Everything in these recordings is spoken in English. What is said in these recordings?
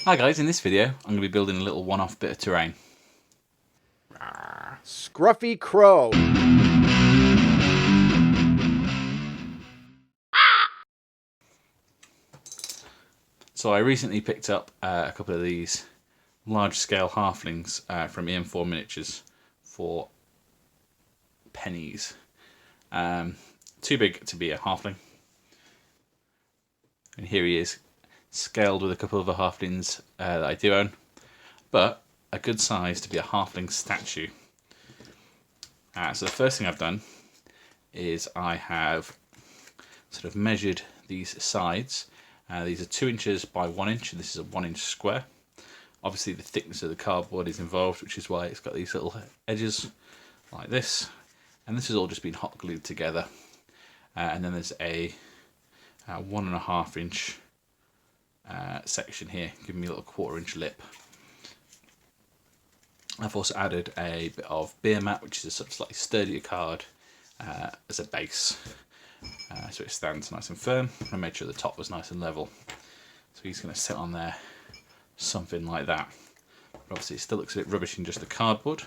Hi guys, in this video I'm going to be building a little one-off bit of terrain. Scruffy Crow. So I recently picked up a couple of these large-scale halflings from EM4 Miniatures for pennies. Too big to be a halfling. And here he is, scaled with a couple of the halflings that I do own, but a good size to be a halfling statue. So the first thing I've done is I have sort of measured these sides. These are 2 inches by 1 inch, and this is a 1 inch square. Obviously the thickness of the cardboard is involved, which is why it's got these little edges like this, and this has all just been hot glued together. And then there's a 1.5 inch section here, giving me a little 1/4 inch lip. I've also added a bit of beer mat, which is a sort of slightly sturdier card, as a base, so it stands nice and firm. I made sure the top was nice and level, so he's going to sit on there something like that. But obviously it still looks a bit rubbish in just the cardboard,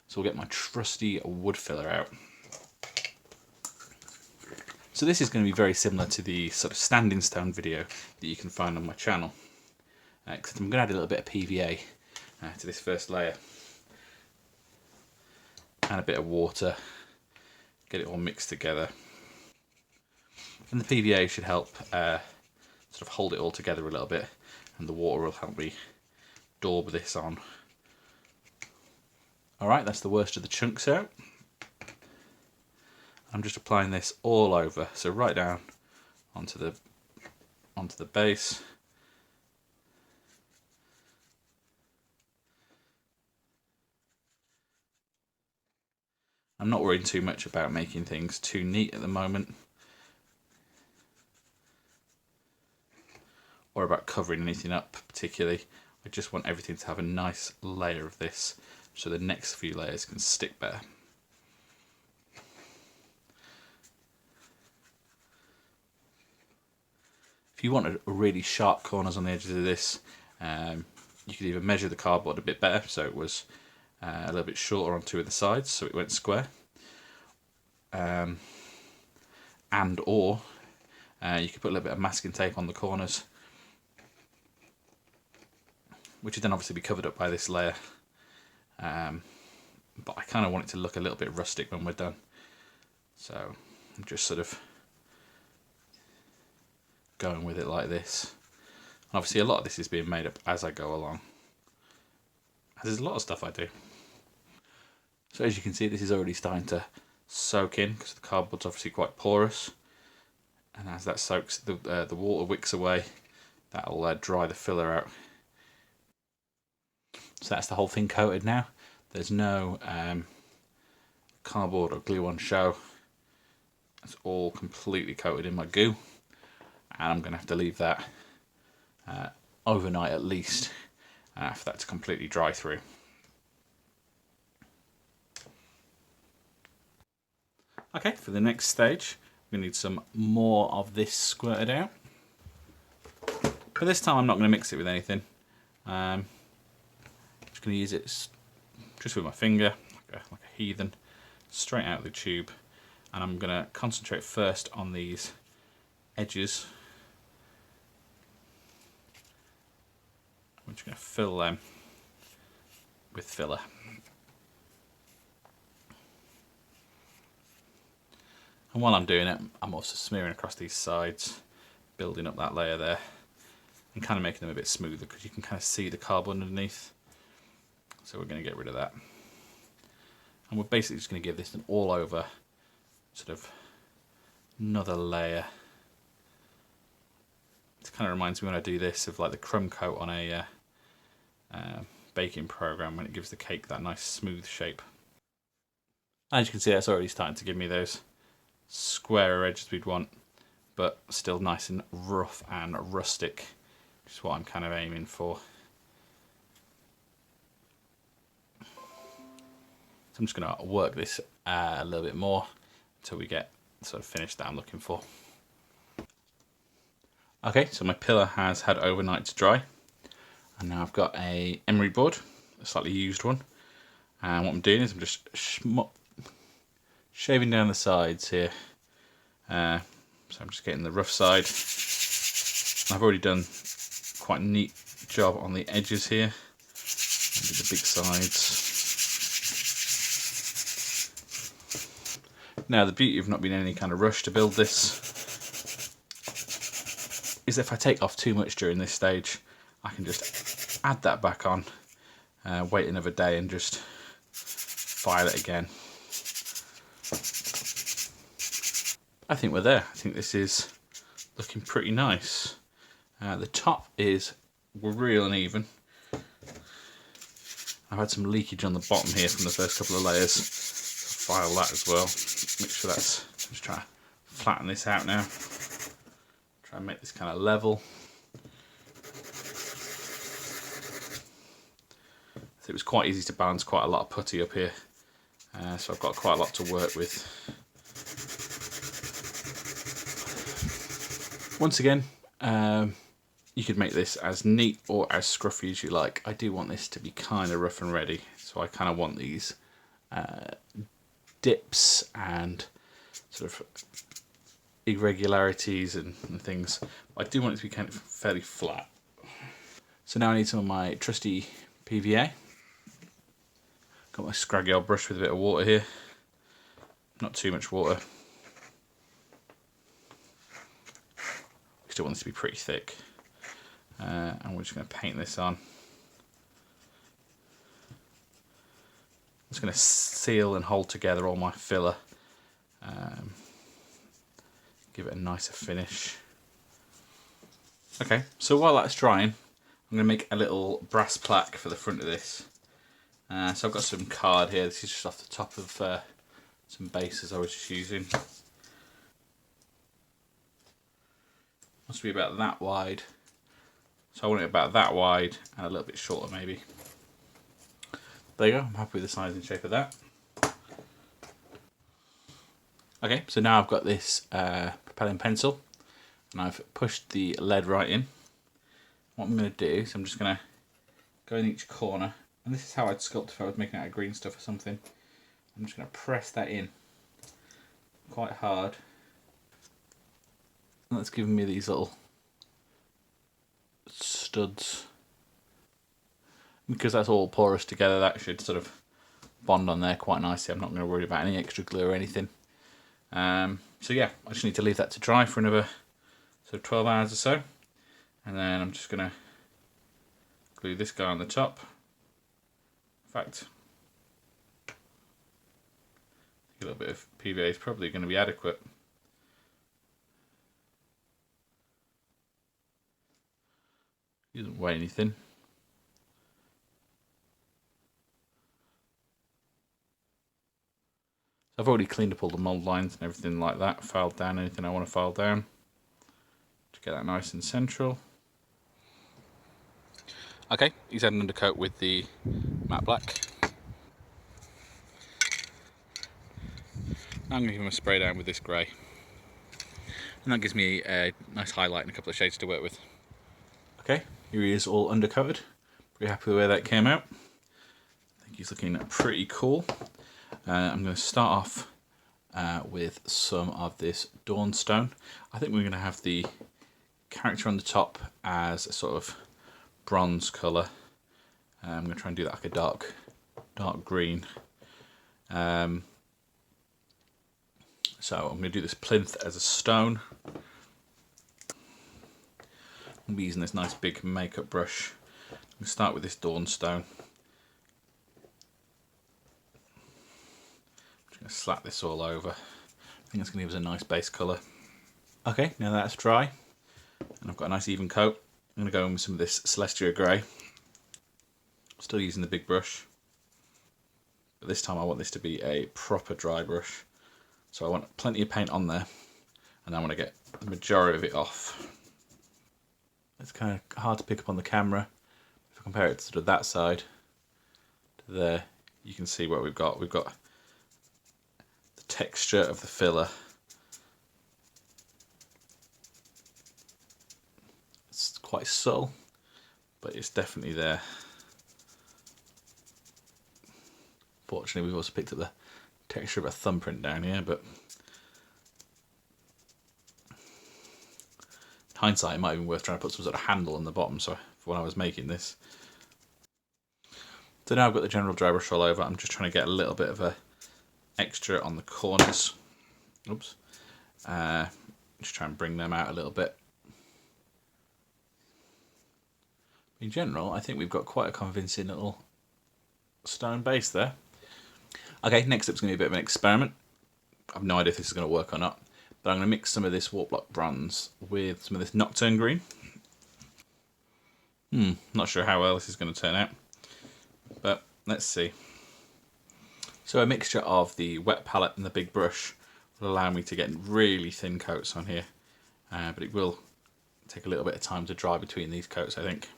so we'll get my trusty wood filler out. So this is going to be very similar to the sort of standing stone video that you can find on my channel, except I'm going to add a little bit of PVA to this first layer, and a bit of water, get it all mixed together. And the PVA should help sort of hold it all together a little bit, and the water will help me daub this on. Alright, that's the worst of the chunks out. I'm just applying this all over, so right down onto the base. I'm not worrying too much about making things too neat at the moment, or about covering anything up particularly. I just want everything to have a nice layer of this, so the next few layers can stick better. If you wanted really sharp corners on the edges of this, you could either measure the cardboard a bit better, so it was a little bit shorter on 2 of the sides, so it went square, and or you could put a little bit of masking tape on the corners, which would then obviously be covered up by this layer, but I kind of want it to look a little bit rustic when we're done, so I'm just sort of going with it like this. And obviously a lot of this is being made up as I go along, as there's a lot of stuff I do. So as you can see, this is already starting to soak in, because the cardboard's obviously quite porous, and as that soaks, the water wicks away, that'll dry the filler out. So that's the whole thing coated now. There's no cardboard or glue on show. It's all completely coated in my goo, and I'm going to have to leave that overnight at least for that to completely dry through. Okay, for the next stage we need some more of this squirted out, but this time I'm not going to mix it with anything. I'm just going to use it just with my finger, like a heathen, straight out of the tube, and I'm going to concentrate first on these edges. I'm just going to fill them with filler. And while I'm doing it, I'm also smearing across these sides, building up that layer there, and kind of making them a bit smoother, because you can kind of see the cardboard underneath. So we're going to get rid of that. And we're basically just going to give this an all over, sort of another layer. It kind of reminds me when I do this of like the crumb coat on a baking program, when it gives the cake that nice smooth shape. As you can see, that's already starting to give me those squarer edges we'd want, but still nice and rough and rustic, which is what I'm kind of aiming for. So I'm just going to work this a little bit more until we get sort of finished that I'm looking for. Okay, so my pillar has had overnight to dry. And now I've got a emery board, a slightly used one. And what I'm doing is I'm just shaving down the sides here. So I'm just getting the rough side. I've already done quite a neat job on the edges here. Maybe the big sides. Now the beauty of not being in any kind of rush to build this is if I take off too much during this stage, I can just add that back on, wait another day and just file it again. I think we're there. I think this is looking pretty nice. The top is real and even. I've had some leakage on the bottom here from the first couple of layers. So file that as well. Make sure that's, just try to flatten this out now. Try and make this kind of level. So it was quite easy to balance quite a lot of putty up here. So I've got quite a lot to work with. Once again, you could make this as neat or as scruffy as you like. I do want this to be kind of rough and ready, so I kind of want these dips and sort of irregularities and things. I do want it to be kind of fairly flat. So now I need some of my trusty PVA. Got my scraggy old brush with a bit of water here. Not too much water. I still want this to be pretty thick. And we're just going to paint this on. I'm just going to seal and hold together all my filler. Give it a nicer finish. Okay, so while that's drying, I'm going to make a little brass plaque for the front of this. So I've got some card here. This is just off the top of some bases I was just using. Must be about that wide. So I want it about that wide and a little bit shorter maybe. There you go, I'm happy with the size and shape of that. Okay, so now I've got this propelling pencil and I've pushed the lead right in. What I'm going to do is I'm just going to go in each corner, and this is how I'd sculpt if I was making out of green stuff or something. I'm just going to press that in quite hard. And that's giving me these little studs. Because that's all porous together, that should sort of bond on there quite nicely. I'm not going to worry about any extra glue or anything. So yeah, I just need to leave that to dry for another sort of 12 hours or so. And then I'm just going to glue this guy on the top. In fact, I think a little bit of PVA is probably going to be adequate. It doesn't weigh anything. I've already cleaned up all the mould lines and everything like that, filed down anything I want to file down to get that nice and central. Okay, he's had an undercoat with the matte black. Now I'm going to give him a spray down with this grey. And that gives me a nice highlight and a couple of shades to work with. Okay, here he is all undercoated. Pretty happy with the way that came out. I think he's looking pretty cool. I'm going to start off with some of this Dawnstone. I think we're going to have the character on the top as a sort of bronze colour. I'm going to try and do that like a dark green. So I'm going to do this plinth as a stone. I'll be using this nice big makeup brush. I'm going to start with this Dawnstone. Going to slap this all over. I think that's going to give us a nice base colour. Okay, now that's dry and I've got a nice even coat. I'm going to go in with some of this Celestia Grey. Still using the big brush, but this time I want this to be a proper dry brush. So I want plenty of paint on there and I want to get the majority of it off. It's kind of hard to pick up on the camera. If I compare it to sort of that side to there, you can see what we've got. We've got texture of the filler. It's quite subtle, but it's definitely there. Fortunately, we've also picked up the texture of a thumbprint down here, but in hindsight, it might have been worth trying to put some sort of handle on the bottom, so for when I was making this. So now I've got the general dry brush all over, I'm just trying to get a little bit of a extra on the corners. Oops. Just try and bring them out a little bit. In general, I think we've got quite a convincing little stone base there. Okay, next up's going to be a bit of an experiment. I have no idea if this is going to work or not, but I'm going to mix some of this Wart Block bronze with some of this Nocturne green. Not sure how well this is going to turn out, but let's see. So a mixture of the wet palette and the big brush will allow me to get really thin coats on here, but it will take a little bit of time to dry between these coats, I think.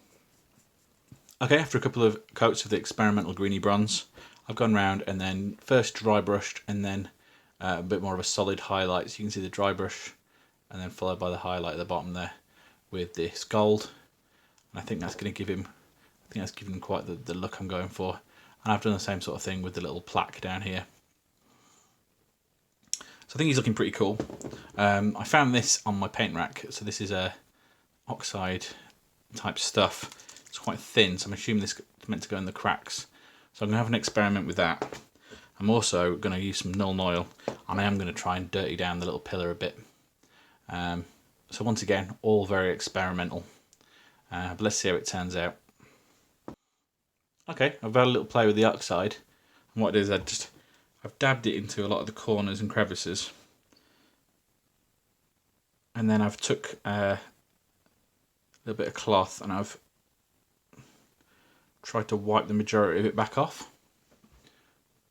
Okay, after a couple of coats of the Experimental greeny bronze, I've gone round and then first dry brushed and then a bit more of a solid highlight, so you can see the dry brush and then followed by the highlight at the bottom there with this gold. And I think that's going to give him, quite the look I'm going for. And I've done the same sort of thing with the little plaque down here. So I think he's looking pretty cool. I found this on my paint rack, so this is a oxide type stuff. It's quite thin, so I'm assuming this is meant to go in the cracks. So I'm going to have an experiment with that. I'm also going to use some Nuln Oil, and I am going to try and dirty down the little pillar a bit. So once again, all very experimental. But let's see how it turns out. Okay, I've had a little play with the oxide, and what it is, I've dabbed it into a lot of the corners and crevices, and then I've took a little bit of cloth and I've tried to wipe the majority of it back off,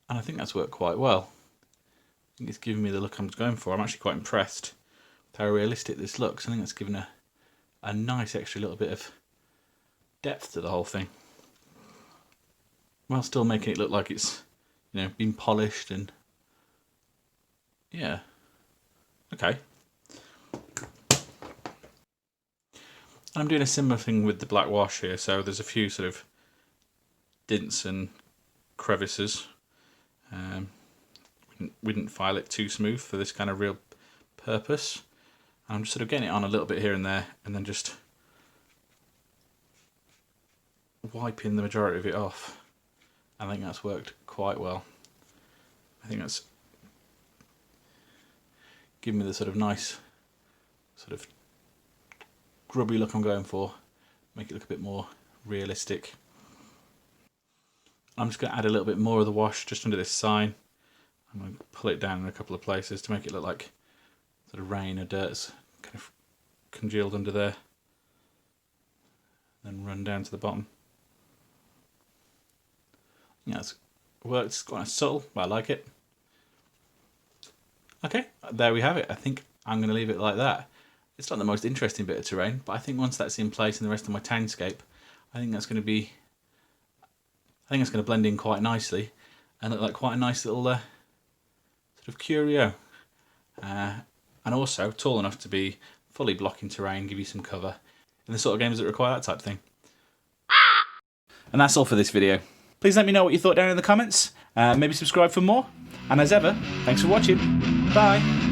and I think that's worked quite well. I think it's given me the look I'm going for. I'm actually quite impressed with how realistic this looks. I think that's given a nice extra little bit of depth to the whole thing, while still making it look like it's, you know, been polished. And yeah, okay. I'm doing a similar thing with the black wash here, so there's a few sort of dints and crevices. We didn't file it too smooth for this kind of real purpose. And I'm just sort of getting it on a little bit here and there, and then just wiping the majority of it off. I think that's worked quite well. I think that's given me the sort of nice, sort of grubby look I'm going for. Make it look a bit more realistic. I'm just going to add a little bit more of the wash just under this sign. I'm going to pull it down in a couple of places to make it look like sort of rain or dirt's kind of congealed under there. Then run down to the bottom. Yeah, it's worked. It's quite subtle, but I like it. Okay, there we have it. I think I'm going to leave it like that. It's not the most interesting bit of terrain, but I think once that's in place in the rest of my townscape, I think that's going to blend in quite nicely and look like quite a nice little sort of curio. And also tall enough to be fully blocking terrain, give you some cover in the sort of games that require that type of thing. And that's all for this video. Please let me know what you thought down in the comments. Maybe subscribe for more. And as ever, thanks for watching. Bye.